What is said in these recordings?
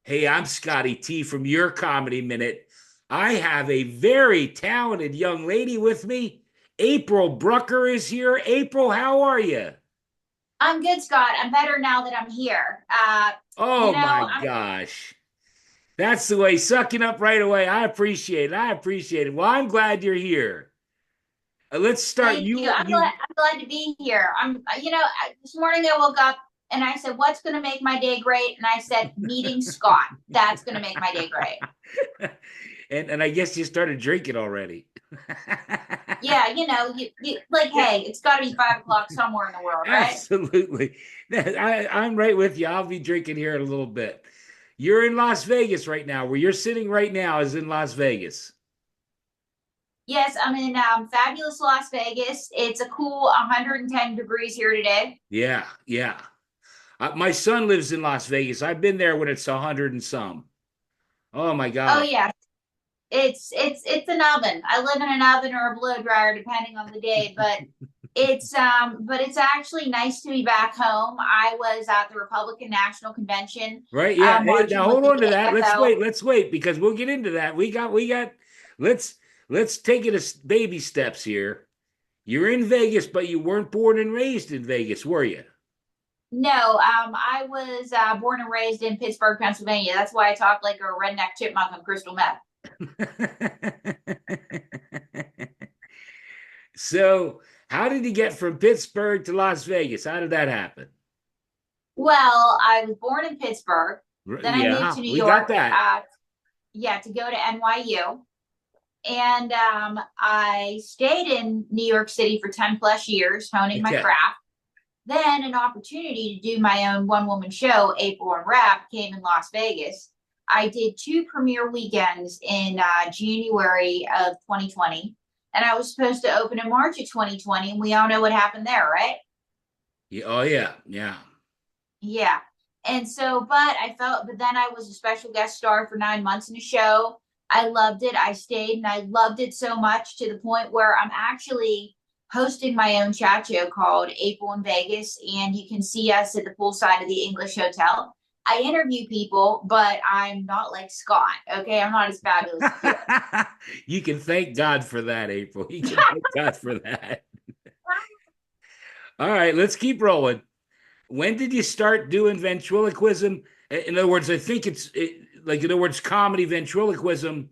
Hey, I'm Scotty T from Your Comedy Minute. I have a very talented young lady with me. April Brucker is here. April, how are you? I'm good, Scott. I'm better now that I'm here. Oh my gosh. That's the way, sucking up right away. I appreciate it. I appreciate it. Well, I'm glad you're here. Let's start. Thank you. I'm glad to be here. This morning I woke up and I said, "What's going to make my day great?" And I said, "Meeting Scott. That's going to make my day great." and I guess you started drinking already. Yeah, you like, Yeah, hey, it's got to be 5 o'clock somewhere in the world, right? absolutely. I'm right with you. I'll be drinking here in a little bit. You're in Las Vegas right now. Where you're sitting right now is in Las Vegas. Yes, I'm in fabulous Las Vegas. It's a cool 110 degrees here today. Yeah, yeah. My son lives in Las Vegas. I've been there when it's 100 and some. Oh my Oh God. yeah, it's an oven. I live in an oven or a blow dryer depending on the day, but it's actually nice to be back home. I was at the Republican National Convention Right? Yeah. Hey, now marching with hold the on to that. Let's AFL. wait. Let's wait because we'll get into that. We got let's let's take it as baby steps here. You're in Vegas, but you weren't born and raised in Vegas, were you? No, I was born and raised in Pittsburgh, Pennsylvania. That's why I talk like a redneck chipmunk on crystal meth. So, how did you get from Pittsburgh to Las Vegas? How did that happen? Well, I was born in Pittsburgh. Then I moved Yeah, to New we got York. that. Yeah, to go to NYU. And I stayed in New York City for 10 plus years, honing my Okay. craft. Then an opportunity to do my own one woman show, April and Rap, came in Las Vegas. I did two premiere weekends in January of 2020, and I was supposed to open in March of 2020, and we all know what happened there, right? Yeah, oh yeah, yeah. Yeah. And so, but then I was a special guest star for 9 months in a show. I loved it. I stayed and I loved it so much to the point where I'm actually hosting my own chat show called April in Vegas. And you can see us at the poolside of the English Hotel. I interview people, but I'm not like Scott. Okay. I'm not as fabulous as he is. You can thank God for that, April. You can thank God for that. All right, let's keep rolling. When did you start doing ventriloquism? In other words, I think like, in other words, comedy ventriloquism.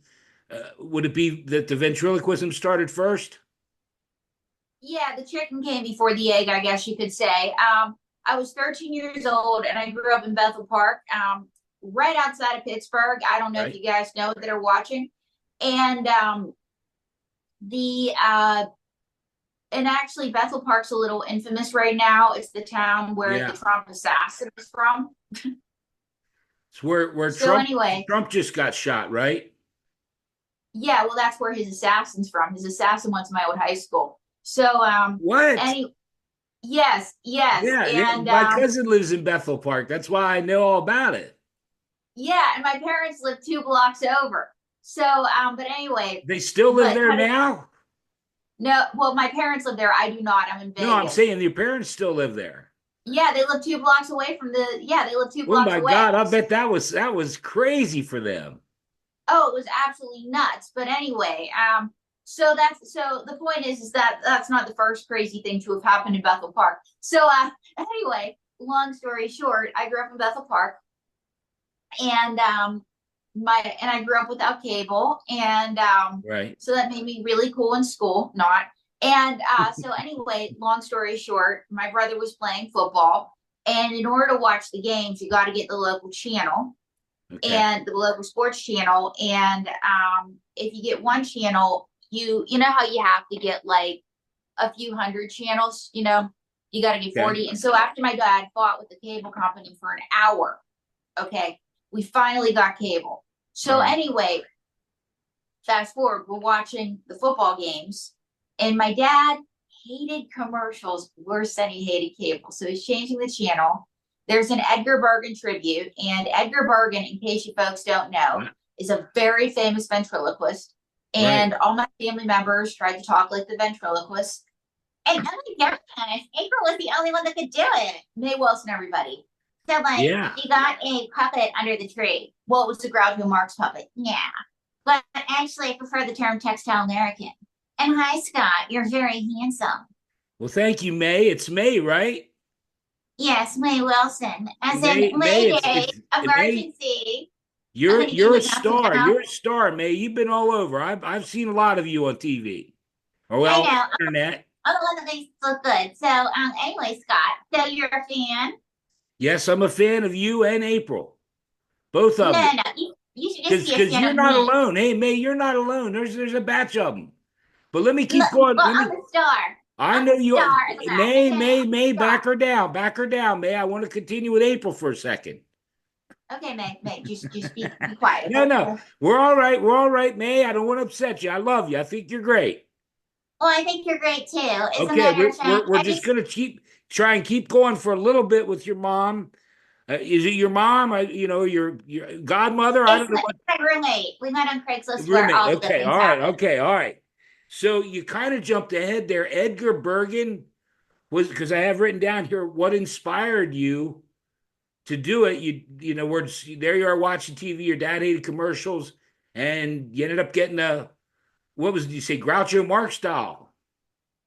Would it be that the ventriloquism started first? Yeah, the chicken came before the egg, I guess you could say. I was 13 years old and I grew up in Bethel Park, right outside of Pittsburgh. I don't know if Right. you guys know that are watching. And the and actually Bethel Park's a little infamous right now. It's the town where the Yeah. Trump assassin is from. It's where So Trump anyway, Trump just got shot, right? yeah, well that's where his assassin's from. His assassin went to my old high school. So What? any yes, yes. Yeah, yeah. And My cousin lives in Bethel Park. That's why I know all about it. yeah, and my parents live 2 blocks over. So, but anyway, They still live but there cut it. now? No, well, my parents live there. I do not. I'm in No, I'm Vegas. saying your parents still live there. Yeah, they live 2 blocks away from the. Yeah, they live two Oh blocks my away. God, I bet that was crazy for them. Oh, it was absolutely nuts. But anyway, so the point is that that's not the first crazy thing to have happened in Bethel Park. So, anyway, long story short, I grew up in Bethel Park, and I grew up without cable, and Right. so that made me really cool in school. Not and so anyway, long story short, my brother was playing football, and in order to watch the games, you got to get the local channel Okay. and the local sports channel, and if you get one channel, you know how you have to get like a few hundred channels, you got to get Okay. 40. And so after my dad fought with the cable company for an hour, okay, we finally got cable. All So right. anyway, fast forward, we're watching the football games, and my dad hated commercials worse than he hated cable. So he's changing the channel. There's an Edgar Bergen tribute, and Edgar Bergen, in case you folks don't know, is a very famous ventriloquist. Right. And all my family members tried to talk like the ventriloquist. And oh my gosh, April was the only one that could do it. Mae Wilson, everybody. So, like, Yeah. you got a puppet under the tree. What was the Groucho Marx puppet? Yeah. But actually, I prefer the term textile American. And hi, Scott. You're very handsome. Well, thank you, May. It's May, right? Yes, May Wilson. As in May, Mayday, May. emergency. I'm going to give You're you a a gossip star. now. You're a star, May. You've been all over. I've seen a lot of you on TV or I well, know. internet. I'm the one that makes it look good. So, anyway, Scott, so you're a fan? Yes, I'm a fan of you and April, both No, of you. no, no. You should just be a Because fan you're of not me. alone. Hey, May, you're not alone. There's a batch of them. But let me keep Look, going. well, Let I'm me. the star. I I'm know the you. star of the night. Okay, I'm the May, star. back her down. Back her down, May. I want to continue with April for a second. Okay, May, just be quiet. No, Okay. no, we're all right. We're all right, May. I don't want to upset you. I love you. I think you're great. Well, I think you're great too. As a Okay, matter of fact, we're I just just gonna try and keep going for a little bit with your mom. Is it your mom? Your godmother? I it's don't know what my roommate. We met on Craigslist. Where roommate. all the good Okay, things all right, happen. okay, all right. So you kind of jumped ahead there. Edgar Bergen was because I have written down here what inspired you to do it. You know, where there you are watching TV. Your dad hated commercials, and you ended up getting a what was did you say Groucho Marx style?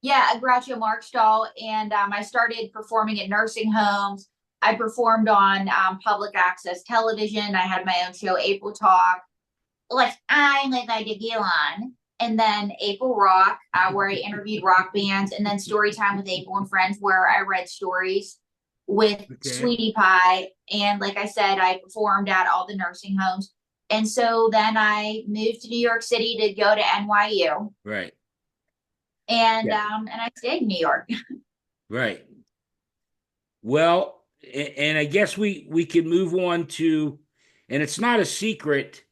Yeah, a Groucho Marx doll, and I started performing at nursing homes. I performed on public access television. I had my own show, April Talk, like I like I did you on, and then April Rock, where I interviewed rock bands, and then Story Time with April and Friends, where I read stories with Okay, Sweetie Pie. And like I said, I performed at all the nursing homes. And so then I moved to New York City to go to NYU, right, and I stayed in New York. right. Well, and I guess we can move on to, and it's not a secret,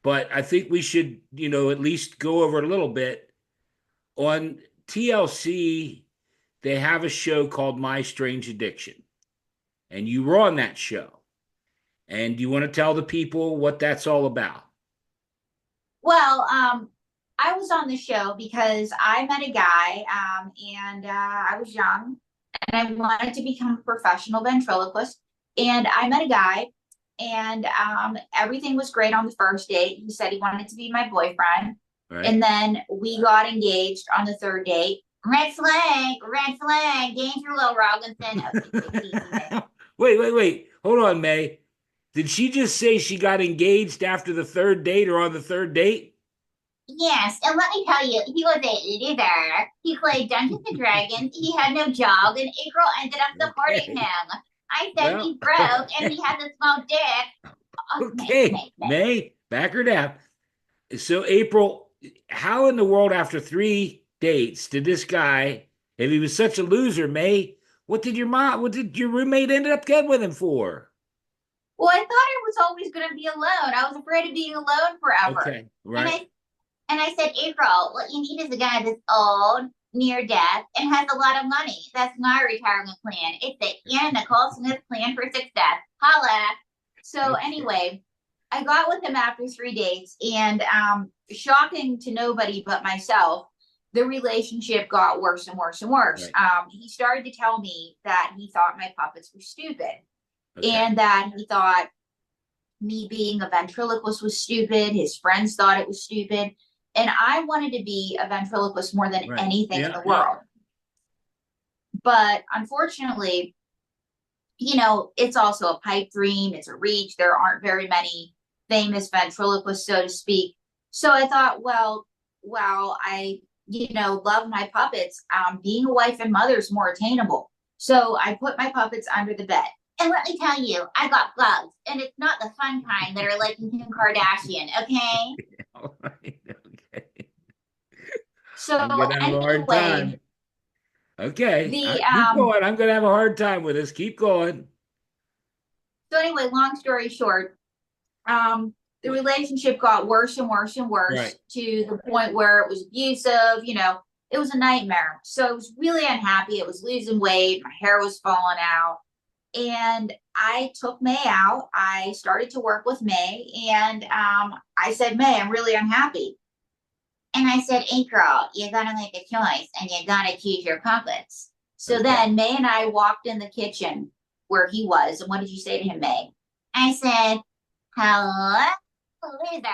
but I think we should, at least go over it a little bit on TLC. They have a show called My Strange Addiction, and you were on that show. And do you want to tell the people what that's all about? Well, I was on the show because I met a guy, and I was young, and I wanted to become a professional ventriloquist. And I met a guy, and everything was great on the first date. He said he wanted to be my boyfriend, Right? and then we got engaged on the third date. Red flag, danger, Will Robinson. Okay, take it easy, man. Wait. Hold on, May. Did she just say she got engaged after the third date or on the third date? Yes, and let me tell you, he was a loser. He played Dungeons and Dragons. He had no job, and April ended up supporting Okay. him. I said Well, he's broke and he has a small dick. Oh, okay. May, back her down. So, April, how in the world, after three dates, did this guy, if he was such a loser, May, what did your roommate end up getting with him for? Well, I thought I was always going to be alone. I was afraid of being alone forever. Okay, And right. I said, April, what you need is a guy that's old, near death, and has a lot of money. That's my retirement plan. It's the Anna Nicole Smith plan for success. Holla. So Okay, anyway, I got with him after 3 days, and shocking to nobody but myself, the relationship got worse and worse and worse. right. He started to tell me that he thought my puppets were stupid, Okay, and that he thought me being a ventriloquist was stupid. His friends thought it was stupid. And I wanted to be a ventriloquist more than right. anything in Yeah, the yeah. world. But unfortunately, it's also a pipe dream, it's a reach. There aren't very many famous ventriloquists, so to speak. So I thought, well, I, love my puppets. Being a wife and mother is more attainable. So I put my puppets under the bed. And let me tell you, I got bugs, and it's not the fun kind that are like in Kim Kardashian, okay? All right. Okay. So I'm gonna have a hard anyway, time. Okay, the keep going. I'm gonna have a hard time with this. Keep going. long story short, the relationship got worse and worse and Right. worse to the point where it was abusive. It was a nightmare. So I was really unhappy. It was losing weight. My hair was falling out. And I took May out. I started to work with May, and I said, May, I'm really unhappy. And I said, hey, girl, you got to make a choice and you got to choose your puppets. So Okay. then May and I walked in the kitchen where he was. And what did you say to him, May? I said, Hello, loser.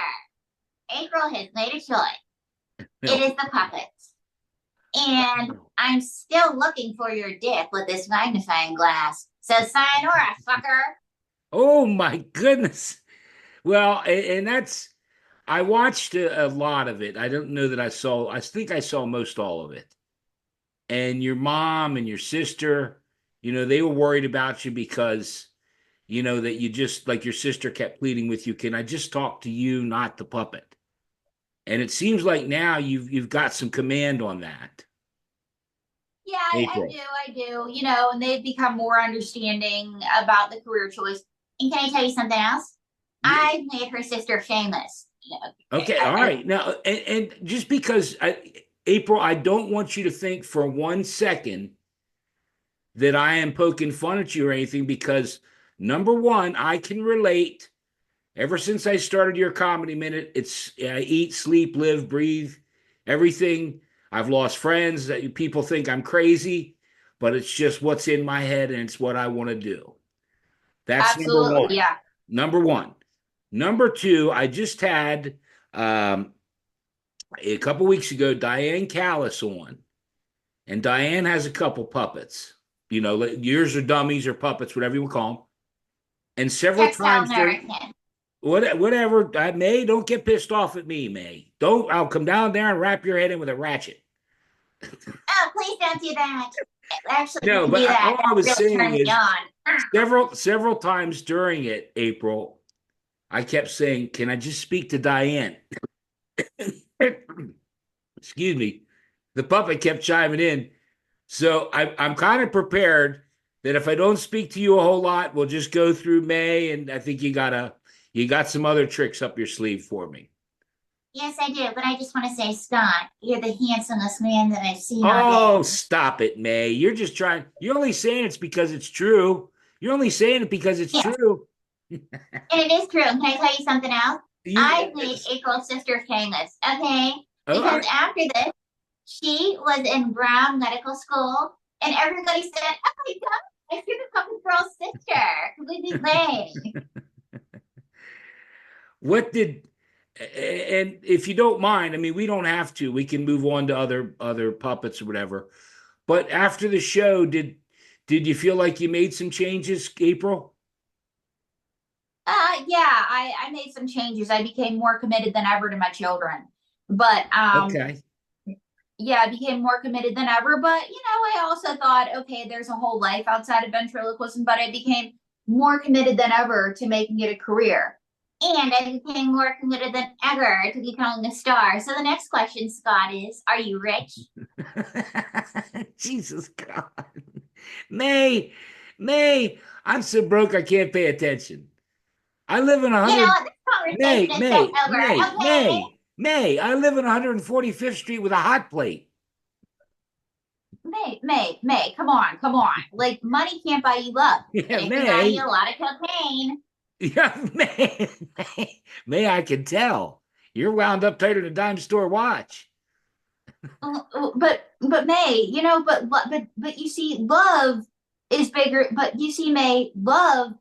April has made a choice. It No. is the puppets. And I'm still looking for your dick with this magnifying glass. So sayonara, fucker. Oh my goodness. Well, and that's I watched a lot of it. I don't know that I saw. I think I saw most all of it. And your mom and your sister, they were worried about you because that you just like your sister kept pleading with you, can I just talk to you, not the puppet? And it seems like now you've got some command on that. Yeah, I April. do. I do. And they've become more understanding about the career choice. And can I tell you something else? Yeah. I've made her sister famous. Okay, all right. Now, and just because April, I don't want you to think for 1 second that I am poking fun at you or anything, because number one, I can relate. Ever since I started your comedy minute, it's I eat, sleep, live, breathe, everything. I've lost friends. That people think I'm crazy, but it's just what's in my head and it's what I want to do. That's number Absolutely. one. Yeah. Number one. Number two, I just had um, a couple weeks ago Diane Callis on, and Diane has a couple puppets. Yours are dummies or puppets, whatever you want to call them. And several Textile times during American. whatever, May, don't get pissed off at me, May. Don't. I'll come down there and wrap your head in with a ratchet. Oh, please don't do that. Actually, if No, you do but that, all I was that really saying turns me is on. several times during it, April, I kept saying, "Can I just speak to Diane?" Excuse me. The puppet kept chiming in, so I'm kind of prepared that if I don't speak to you a whole lot, we'll just go through May, and I think you got some other tricks up your sleeve for me. Yes, I do. But I just want to say, Scott, you're the handsomest man that I've seen all Oh, day. stop it, May. You're just trying. You're only saying it's because it's true. You're only saying it because it's Yes, true. and it is true. And can I tell you something else? You, I've made April's sister famous, okay? oh, Because after this, she was in Brown Medical School, and everybody said, "Oh my God, you're the Puppet Girl's sister. Can we be May?" what did? And if you don't mind, I mean, we don't have to. We can move on to other puppets or whatever. But after the show, did you feel like you made some changes, April? Yeah, I made some changes. I became more committed than ever to my children. But Okay. yeah, I became more committed than ever. But I also thought, okay, there's a whole life outside of ventriloquism, but I became more committed than ever to making it a career. And I became more committed than ever to becoming a star. So the next question, Scott, is are you rich? Jesus God. May, May, I'm so broke I can't pay attention. I live in a You know hundred what? This conversation is so over. Okay. I live in 145th Street with a hot plate. May, come on, come on. Like money can't buy you love, but Yeah, it can buy you May. a lot of cocaine. Yeah, May, I can tell. You're wound up tighter than a dime store watch. But May, but you see, love is bigger. But you see, May, love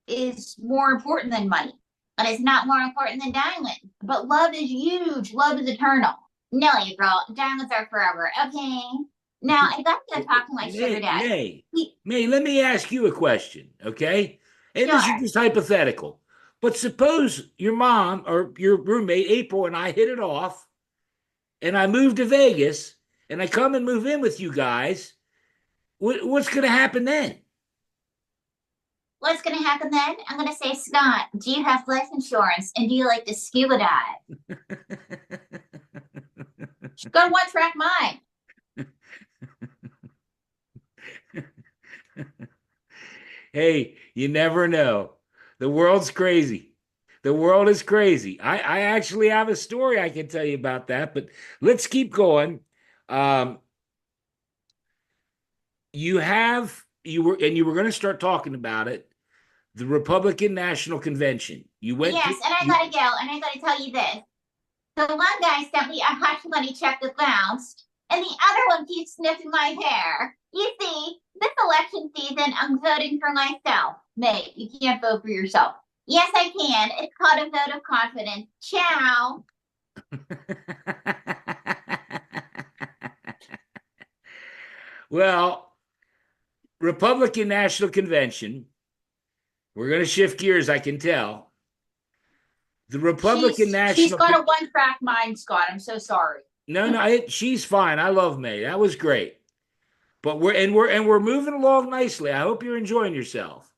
is more important than money, but it's not more important than diamond. But love is huge. Love is eternal. No, April, diamonds are forever. Okay. Now I got to go talk to my sugar May, daddy. May, He, May, let me ask you a question, okay? And this is sure. just hypothetical. But suppose your mom or your roommate, April, and I hit it off, and I move to Vegas, and I come and move in with you guys. What's going to happen then? What's going to happen then? I'm going to say, Scott, do you have life insurance and do you like to scuba dive? Just go to one track mind. Hey, you never know. The world's crazy. The world is crazy. I actually have a story I can tell you about that, but let's keep going. Um, you were going to start talking about it. The Republican National Convention. You went to Yes, and I you, gotta go, and I gotta tell you this. The one guy sent me a hush money check that bounced, and the other one keeps sniffing my hair. You see, this election season, I'm voting for myself. Mate, you can't vote for yourself. Yes, I can. It's called a vote of confidence. Ciao. Well, Republican National Convention. We're going to shift gears, I can tell. The Republican She's National. got a one track mind, Scott. I'm so sorry. No, no, she's fine. I love May. That was great. But we're moving along nicely. I hope you're enjoying yourself.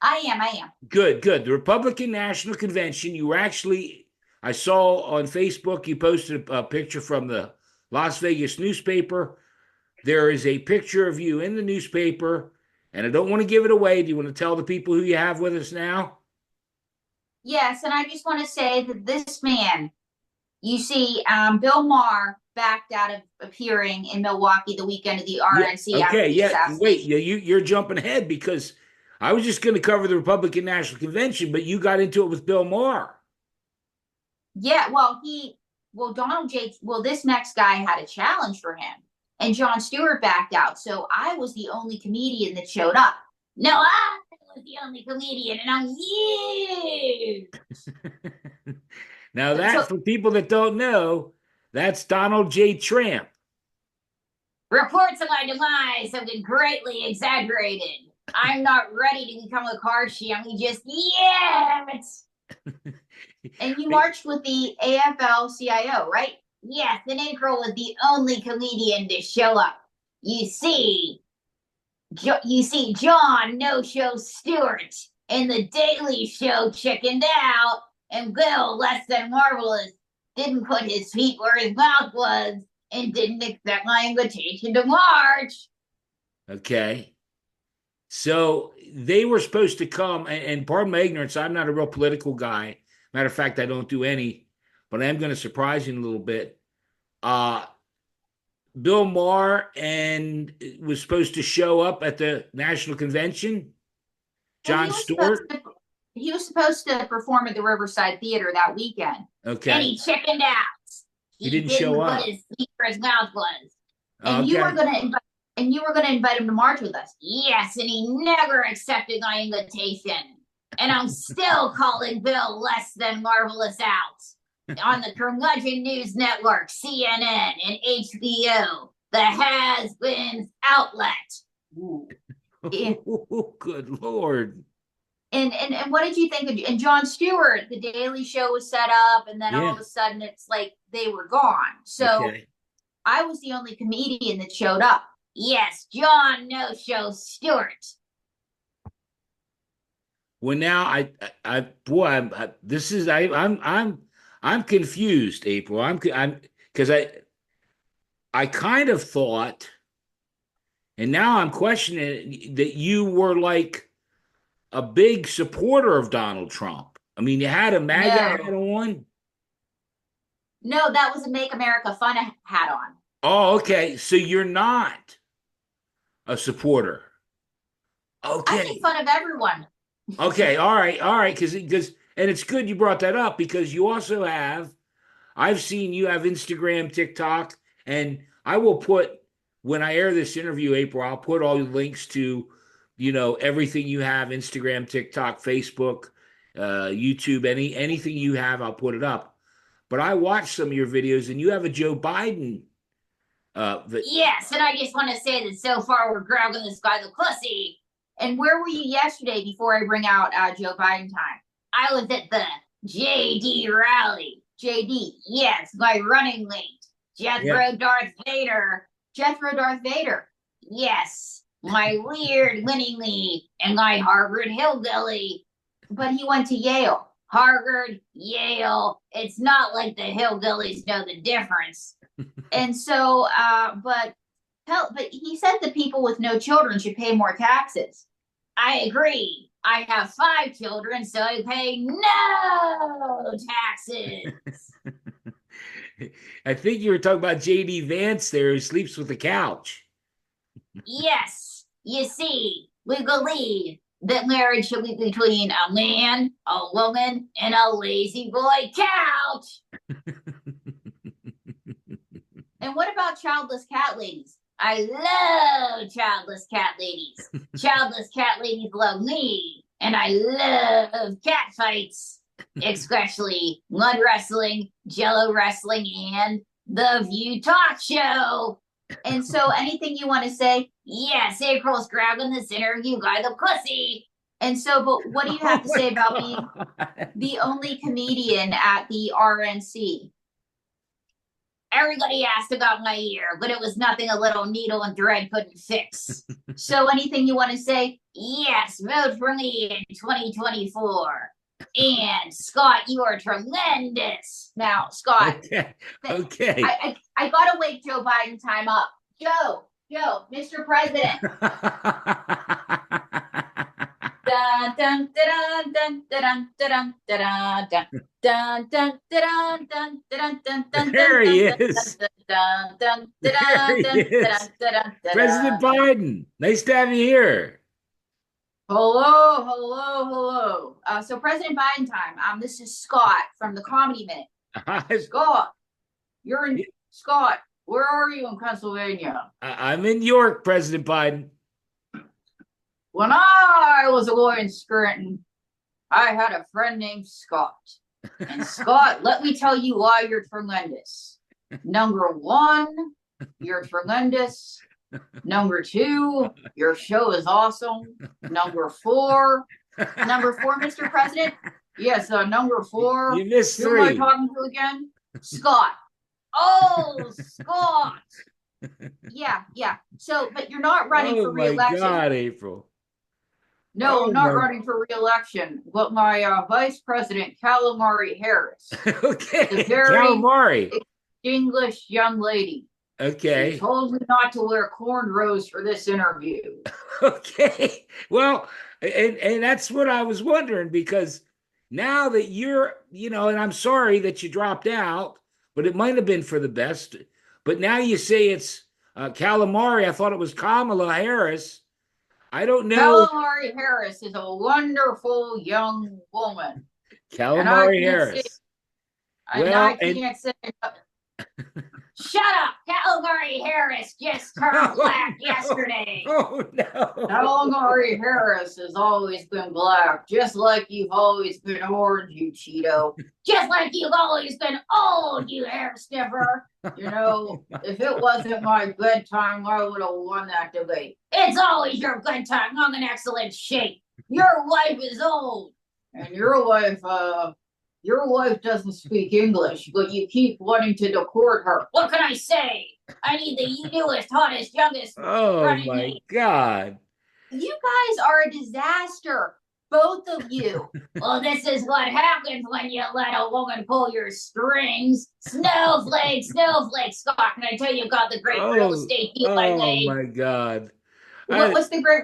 I am. I am. Good, good. The Republican National Convention. You were actually, I saw on Facebook, you posted a picture from the Las Vegas newspaper. There is a picture of you in the newspaper, and I don't want to give it away. Do you want to tell the people who you have with us now? Yes, and I just want to say that this man, you see, Bill Maher backed out of appearing in Milwaukee the weekend of the Yeah. RNC after Okay. the Yeah. Wait. assassination. Yeah. You're jumping ahead because I was just going to cover the Republican National Convention, but you got into it with Bill Maher. Yeah, this next guy had a challenge for him, and Jon Stewart backed out. So I was the only comedian that showed up. No, I was the only comedian, and I'm you. Now that So for people that don't know, that's Donald J. Trump. reports of my demise have been greatly exaggerated. I'm not ready to become a car champion just yet. And you marched with the AFL-CIO, right? Yes, and April was the only comedian to show up. You see, John No-Show Stewart and the Daily Show chickened out, and Bill, less than marvelous, didn't put his feet where his mouth was and didn't accept my invitation to march. Okay. So they were supposed to come, and pardon my ignorance, I'm not a real political guy. Matter of fact, I don't do any, but I am going to surprise you a little bit. Uh, Bill Maher and was supposed to show up at the national convention. Well, Jon Stewart. he was supposed to perform at the Riverside Theater that weekend, and Okay. he chickened out. He He didn't didn't show put up. his feet where his mouth was. And you were Okay. gonna invite him to march with us. Yes, and he never accepted my invitation. And I'm still calling Bill less than marvelous out on the Curmudgeon News Network, CNN, and HBO, the has-beens outlet. Ooh. Oh, good Lord. And what did you think of and Jon Stewart? The Daily Show was set up, and then all Yeah. of a sudden it's like they were gone. So Okay. I was the only comedian that showed up. Yes, John No Show Stewart. Well, now boy, I'm confused, April. I'm because I kind of thought, and now I'm questioning that you were like a big supporter of Donald Trump. I mean, you had a MAGA hat No, on. no, that was a Make America Fun hat on. Oh, okay. So you're not a supporter. I make Okay. fun of everyone. Okay. All right. Because and it's good you brought that up because you also have I've seen you have Instagram, TikTok, and I will put when I air this interview, April, I'll put all the links to, everything you have, Instagram, TikTok, Facebook, YouTube, anything you have, I'll put it up. But I watched some of your videos, and you have a Joe Biden. Yes, and I just want to say that so far we're grabbing this guy the pussy. And where were you yesterday before I bring out Joe Biden time? I was at the JD rally. JD, yes, my running mate. Yeah. Jethro Darth Vader. Yes, my weird winning lead and my Harvard hillbilly. But he went to Yale. Harvard, Yale. It's not like the hillbillies know the difference. And so, but he said that people with no children should pay more taxes. I agree. I have 5 children, so I pay no taxes. I think you were talking about JD Vance there who sleeps with the couch. Yes, you see, we believe that marriage should be between a man, a woman, and a lazy boy couch. And what about childless cat ladies? I love childless cat ladies. Childless cat ladies love me, and I love cat fights, especially mud wrestling, jello wrestling, and the View Talk Show. And so, anything you want to say? Yes, April's grabbing this interview guy the pussy. And so, but what do you have Oh to my say about being God. the only comedian at the RNC? Everybody asked about my ear, but it was nothing a little needle and thread couldn't fix. So, anything you want to say? Yes, vote for me in 2024. And Scott, you are tremendous. Now, Scott, Okay. Okay. I gotta wake Joe Biden time up. Joe, Mr. President. Dun dun dun dun dun dun dun dun dun dun dun dun dun dun dun There he dun is. dun dun There he dun is. dun President dun. Biden. Nice to have you here. Hello. So President Biden time. This is Scott from the Comedy Minute. Scott, you're in Scott. Where are you in Pennsylvania? I'm in York, President Biden. When I was a boy in Scranton, I had a friend named Scott. And Scott, let me tell you why you're tremendous. Number one, you're tremendous. Number two, your show is awesome. Number four, Mr. President. Yes, number four. You missed Who am I three. talking to again? Scott. Oh, Scott. Yeah. So, but you're not running for Oh my re-election. God, April. No, Oh I'm not my- running for re-election. But my vice president, Calamari Harris, Okay. the very Calamari. English young lady. She Okay. told me not to wear cornrows for this interview. Okay. Well, and that's what I was wondering, because now that you're, and I'm sorry that you dropped out, but it might have been for the best. But now you say it's calamari. I thought it was Kamala Harris. I don't know. Calamari Harris is a wonderful young woman. Calamari Harris. Well, and can't say shut up! Calamari Harris just turned black yesterday. Oh no. Calamari Harris has always been black, just like you've always been orange, you Cheeto. Just like you've always been old, you hair sniffer. If it wasn't my good time, I would have won that debate. It's always your good time. I'm in excellent shape. Your wife is old, and your wife doesn't speak English, but you keep wanting to deport her. What can I say? I need the newest, hottest, youngest. Oh my God. You guys are a disaster. Both of you. Well, this is what happens when you let a woman pull your strings. Snowflake. Scott, can I tell you about the great real estate deal I made? Oh my God. What's the great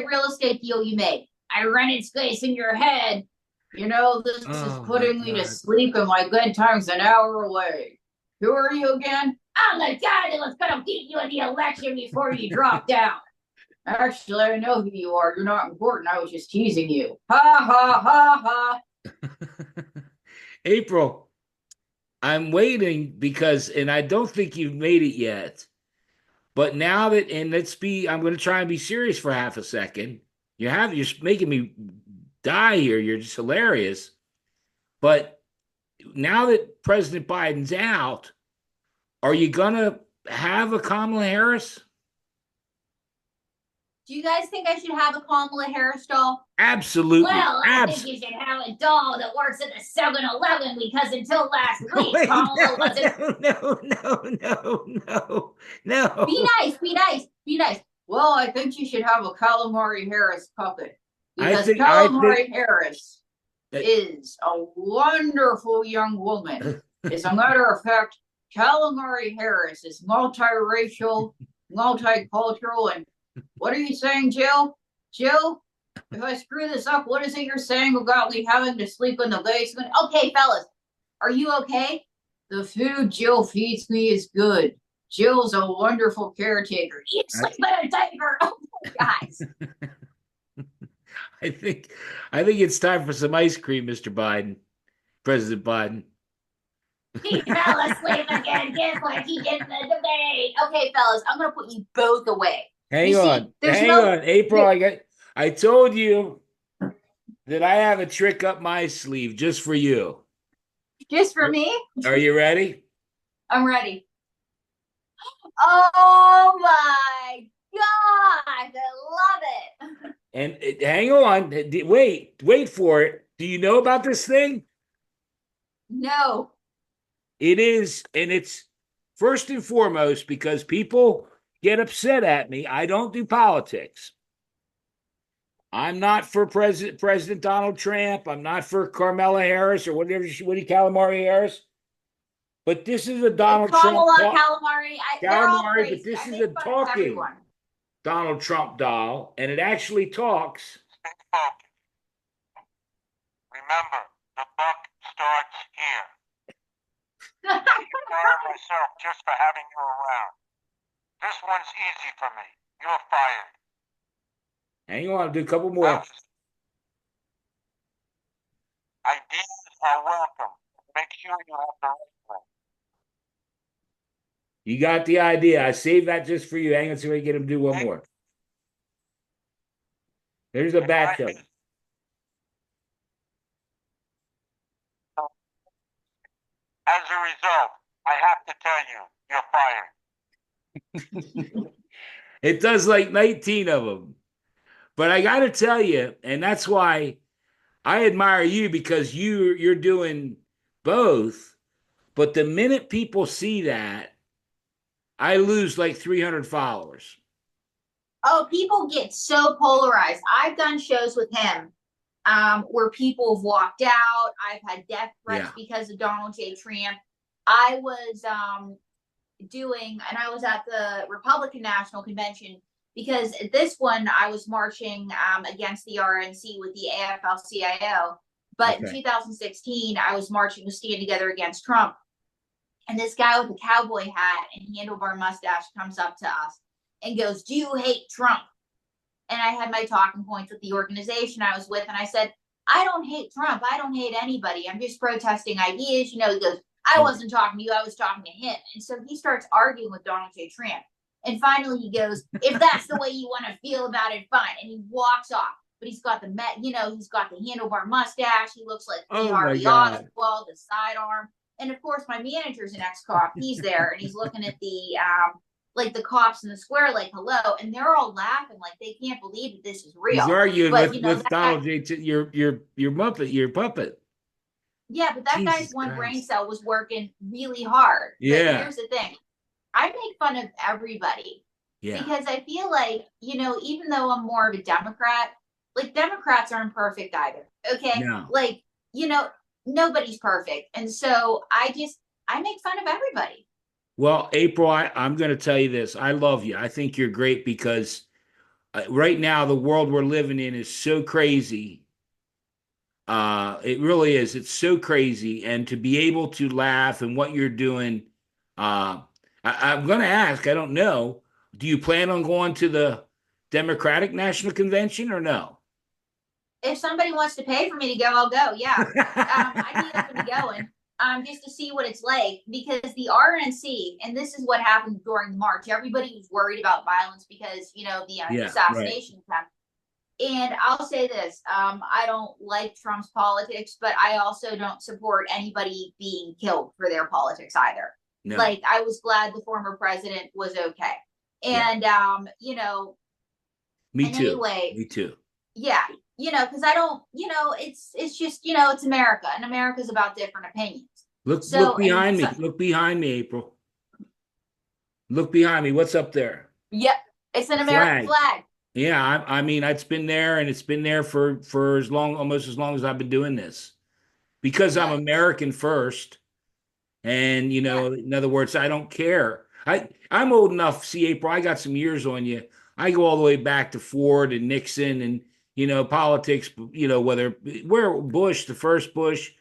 real estate deal you made? I rented space in your head. This is putting me to sleep, and my good time's an hour away. Who are you again? I'm the guy that was gonna beat you in the election before you dropped out. Actually, I know who you are. You're not important. I was just teasing you. Ha. April, I'm waiting because, and I don't think you've made it yet, but now that, and I'm going to try and be serious for half a second. You're making me die here. You're just hilarious. But now that President Biden's out, are you going to have a Kamala Harris? Do you guys think I should have a Kamala Harris doll? Absolutely. Well, I think you should have a doll that works at the 7-Eleven, because until last week, Wait, Kamala wasn't. No. Be nice. Well, I think you should have a Calamari Harris puppet, because Calamari Harris is a wonderful young woman. As a matter of fact, Calamari Harris is multiracial, multicultural, and what are you saying, Jill? Jill, if I screw this up, what is it you're saying about me having to sleep in the basement? Okay, fellas, are you okay? The food Jill feeds me is good. Jill's a wonderful caretaker. You sleep in a diaper. Oh, guys. I think it's time for some ice cream, Mr. Biden, President Biden. He fell asleep again, just like he did in the debate. Okay, fellas, I'm gonna put you both away. Hang on, April. I told you that I have a trick up my sleeve just for you. Just for me? Are you ready? I'm ready. Oh my gosh, I love it. And hang on, wait for it. Do you know about this thing? No. It is, and it's first and foremost because people get upset at me. I don't do politics. I'm not for President Donald Trump. I'm not for Carmela Harris or whatever. What do you calamari Harris? But this is a Donald Trump Kamala, calamari, they're all calamari. But crazy. this I is make a fun of talking everyone. Donald Trump doll, and it actually talks. Remember, the buck starts here. I fire myself just for having you around. This one's easy for me. You're fired. Hang on, I'll do a couple more. Ideas are welcome. Make sure you have the right one. You got the idea. I saved that just for you. Hang on, see if I can get him to do one more. There's a backup. As a result, I have to tell you, you're fired. It does like 19 of them. But I got to tell you, and that's why I admire you because you're doing both. But the minute people see that, I lose like 300 followers. Oh, people get so polarized. I've done shows with him where people have walked out. I've had death threats because of Donald J. Trump. I was and I was at the Republican National Convention because at this one I was marching against the RNC with the AFL-CIO. But in 2016, I was marching with Stand Together Against Trump. And this guy with a cowboy hat and handlebar mustache comes up to us and goes, "Do you hate Trump?" And I had my talking points with the organization I was with, and I said, "I don't hate Trump. I don't hate anybody. I'm just protesting ideas." He goes, "I wasn't talking to you. I was talking to him." And so he starts arguing with Donald J. Trump. And finally he goes, "If that's the way you want to feel about it, fine." And he walks off. But he's got he's got the handlebar mustache. He looks like Harvey Oswald, the sidearm. And of course, my manager's an ex-cop. He's there, and he's looking at the cops in the square, like, hello, and they're all laughing, like they can't believe that this is real. He's arguing with Donald J. Your puppet. Yeah, but that guy's one brain cell was working really hard. Yeah. But here's the thing: I make fun of everybody. Yeah. Because I feel like even though I'm more of a Democrat, like Democrats aren't perfect either. Okay, no. Nobody's perfect. And so I make fun of everybody. Well, April, I'm going to tell you this. I love you. I think you're great because right now the world we're living in is so crazy. It really is. It's so crazy. And to be able to laugh and what you're doing, I'm going to ask, I don't know, do you plan on going to the Democratic National Convention or no? If somebody wants to pay for me to go, I'll go. Yeah. I'd be open to going just to see what it's like, because the RNC, and this is what happened during the march, everybody was worried about violence because, the assassination attempt. And I'll say this, I don't like Trump's politics, but I also don't support anybody being killed for their politics either. No. Like, I was glad the former president was okay. And, Me too. Anyway, me too. Yeah. Because I don't, it's just, it's America, and America's about different opinions. Look behind me. Look behind me, April. Look behind me. What's up there? Yep. It's an American flag. Yeah. I mean, it's been there, and it's been there for almost as long as I've been doing this, because I'm American first. And, in other words, I don't care. I'm old enough. See, April, I got some years on you. I go all the way back to Ford and Nixon and, politics, where Bush, the first Bush,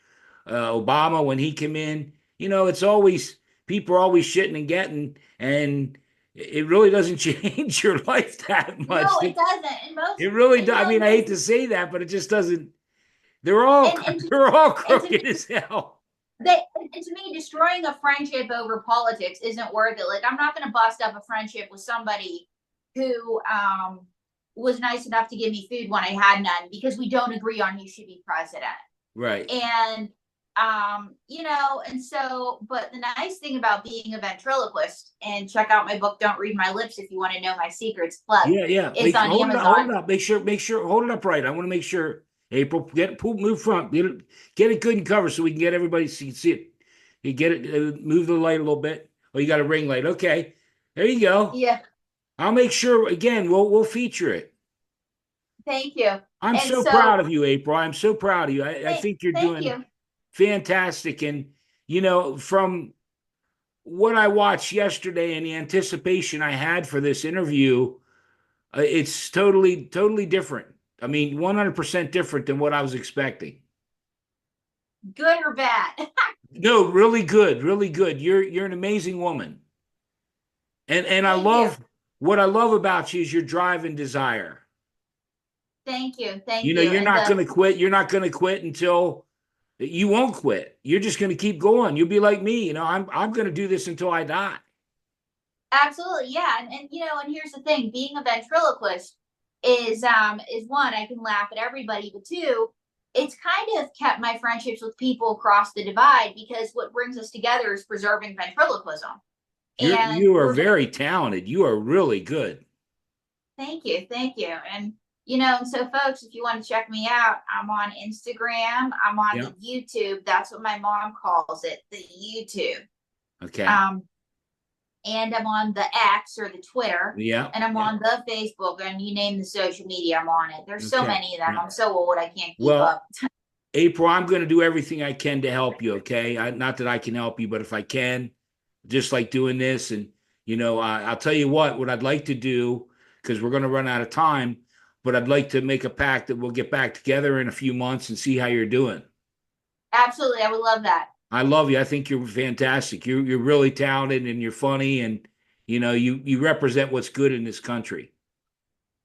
Obama, when he came in, it's always, people are always shitting and getting, and it really doesn't change your life that much. No, it doesn't. It really does. I mean, I hate to say that, but it just doesn't. They're all crooked as hell. And to me, destroying a friendship over politics isn't worth it. Like, I'm not going to bust up a friendship with somebody who, was nice enough to give me food when I had none because we don't agree on who should be president. Right. And and so, but the nice thing about being a ventriloquist, and check out my book, Don't Read My Lips, if you want to know my secrets, plug, Yeah. it's on Hold it up. Amazon. Hold it up. Make sure. Hold it up right. I want to make sure. April, move front. Get it good and cover so we can get everybody to see it. You get it. Move the light a little bit. Oh, you got a ring light. Okay. There you go. Yeah. I'll make sure. Again, we'll feature it. Thank you. I'm And so so, proud of you, April. I'm so proud of you. I think you're thank doing you. fantastic. And from what I watched yesterday and the anticipation I had for this interview, it's totally different. I mean, 100% different than what I was expecting. Good or bad? No, really good, really good. You're an amazing woman. And I Thank you. love what I love about you is your drive and desire. Thank you. Thank You know, you. you're And not going to quit. You're not going to quit until you won't quit. You're just going to keep going. You'll be like me. I'm going to do this until I die. absolutely, yeah. And here's the thing: being a ventriloquist is one, I can laugh at everybody, but two, it's kind of kept my friendships with people across the divide because what brings us together is preserving ventriloquism. And You are we're very talented. You are really good. Thank you, and so folks, if you want to check me out, I'm on Instagram, I'm on Yeah. the YouTube. That's what my mom calls it, the YouTube. Okay. And I'm on the X or the Twitter. Yeah. And I'm on the Facebook, and you name the social media, I'm on it. There's so Okay. many of them. Yeah. I'm so old, I can't keep Well, up. April, I'm going to do everything I can to help you. Okay. Not that I can help you, but if I can, just like doing this. And, I'll tell you what I'd like to do, because we're going to run out of time, but I'd like to make a pact that we'll get back together in a few months and see how you're doing. Absolutely, I would love that. I love you. I think you're fantastic. You're really talented and you're funny, and you represent what's good in this country.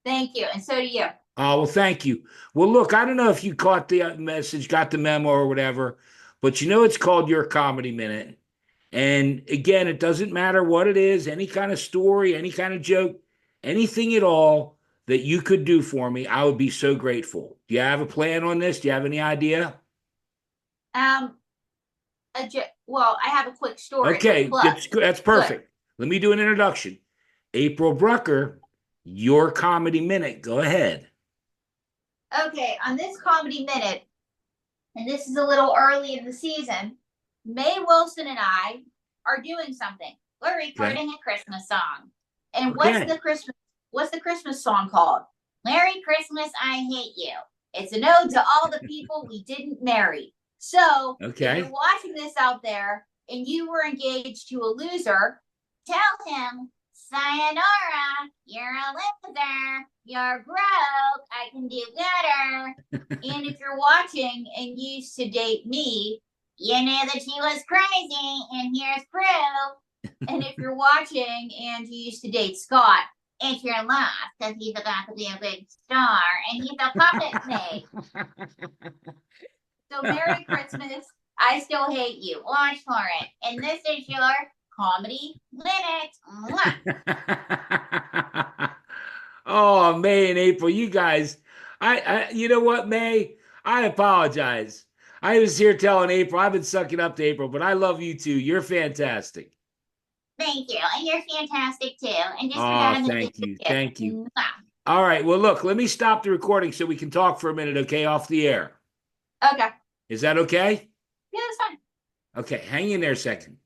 Thank you, and so do you. Oh, well, thank you. Well, look, I don't know if you caught the message, got the memo or whatever, but it's called Your Comedy Minute. And again, it doesn't matter what it is, any kind of story, any kind of joke, anything at all that you could do for me, I would be so grateful. Do you have a plan on this? Do you have any idea? Well, I have a quick story. Okay, Plus, that's perfect. Let me do an introduction. April Brucker, Your Comedy Minute. Go ahead. okay, on this comedy minute, and this is a little early in the season, May Wilson and I are doing something. We're recording a Christmas song. And Okay. what's the Christmas song called? Merry Christmas, I Hate You. It's an ode to all the people we didn't marry. So if you're watching this out there and you were engaged to a loser, tell him, sayonara, you're a loser, you're broke, I can do better. And if you're watching and you used to date me, you knew that she was crazy, and here's proof. And if you're watching and you used to date Scott, it's your loss because he's about to be a big star and he's a puppet made. So Merry Christmas. I still hate you. Watch for it. And this is your comedy minute. Oh, May and April, you guys. You know what, May? I apologize. I was here telling April, I've been sucking up to April, but I love you too. You're fantastic. Thank you. And you're fantastic too. And just forgot I'm thank you. Thank you. All right. Well, look, let me stop the recording so we can talk for a minute, okay, off the air. Okay. Is that okay? Yeah, that's fine. Okay, hang in there a second.